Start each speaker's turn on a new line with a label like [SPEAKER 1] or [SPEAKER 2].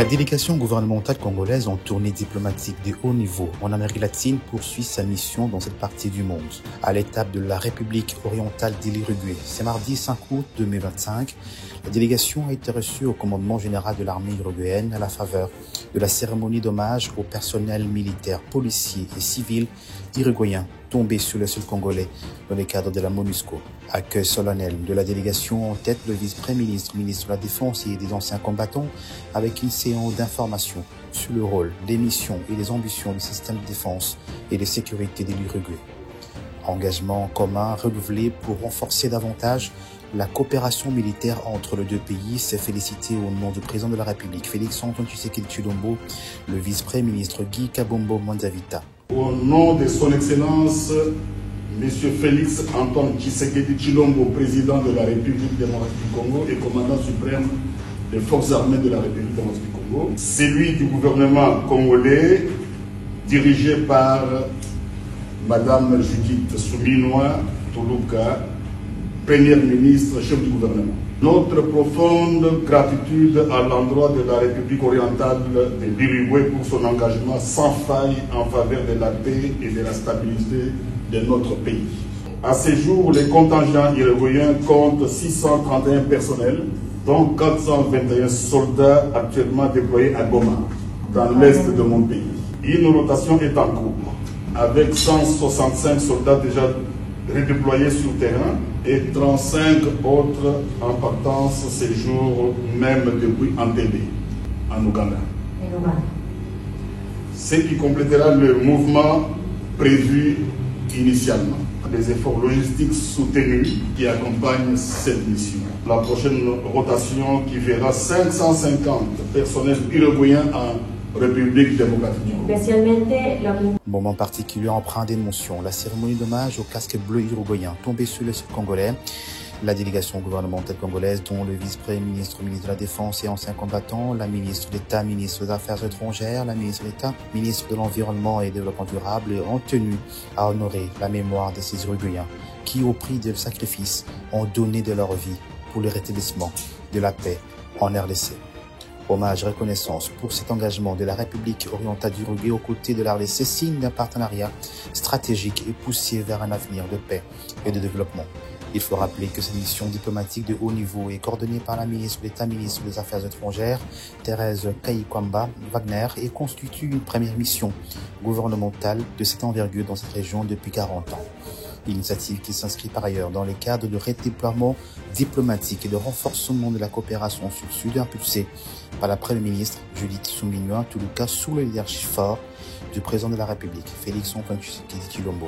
[SPEAKER 1] délégation gouvernementale congolaise en tournée diplomatique de haut niveau en Amérique latine poursuit sa mission dans cette partie du monde, à l'étape de la République orientale de l'Uruguay. C'est mardi 5 août 2025. La délégation a été reçue au commandement général de l'armée uruguayenne à la faveur de la cérémonie d'hommage au personnel militaire, policier et civil uruguayen tombé sur le sol congolais dans le cadre de la MONUSCO. Accueil solennel de la délégation en tête le vice-premier ministre, ministre de la Défense et des anciens combattants, avec une séance d'information sur le rôle, les missions et les ambitions du système de défense et de sécurité de l'Uruguay. Engagement commun renouvelé pour renforcer davantage la coopération militaire entre les deux pays s'est félicité au nom du président de la République, Félix-Antoine Tshisekedi Tshilombo, le vice-premier ministre Guy Kabombo Mwanza-Vita.
[SPEAKER 2] Au nom de son Excellence, M. Félix-Antoine Tshisekedi Tshilombo, président de la République démocratique du Congo et commandant suprême des forces armées de la République démocratique du Congo, celui du gouvernement congolais dirigé par Madame Judith Suminwa Tuluka, Première ministre, chef du gouvernement. Notre profonde gratitude à l'endroit de la République orientale de l'Uruguay pour son engagement sans faille en faveur de la paix et de la stabilité de notre pays. À ce jour, les contingents uruguayens comptent 631 personnels, dont 421 soldats actuellement déployés à Goma, dans l'est de mon pays. Une rotation est en cours, avec 165 soldats déjà redéployés sur terrain et 35 autres en partance ces jours même depuis Entebbe, en Ouganda. Ce qui complétera le mouvement prévu initialement. Les efforts logistiques soutenus qui accompagnent cette mission. La prochaine rotation qui verra 550 personnels uruguayens en République démocratique du Congo.
[SPEAKER 1] Moment particulier empreint d'émotion, la cérémonie d'hommage au casque bleu uruguayen tombé sur le sol congolais. La délégation gouvernementale congolaise, dont le vice-premier ministre, ministre de la Défense et ancien combattant, la ministre d'État, ministre des Affaires étrangères, la ministre d'État, ministre de l'Environnement et du Développement durable, ont tenu à honorer la mémoire de ces Uruguayens qui, au prix de sacrifices, ont donné de leur vie pour le rétablissement de la paix en RDC. Hommage et reconnaissance pour cet engagement de la République orientale d'Uruguay aux côtés de la RDC, signe d'un partenariat stratégique et poussé vers un avenir de paix et de développement. Il faut rappeler que cette mission diplomatique de haut niveau est coordonnée par la ministre d'État, ministre des Affaires étrangères, Thérèse Kayikwamba Wagner, et constitue une première mission gouvernementale de cette envergure dans cette région depuis 40 ans. Initiative qui s'inscrit par ailleurs dans les cadres de redéploiement diplomatique et de renforcement de la coopération sud-sud impulsée par la Première ministre Judith Suminwa Tuluka sous le leadership fort du président de la République, Félix-Antoine Tshisekedi Tshilombo.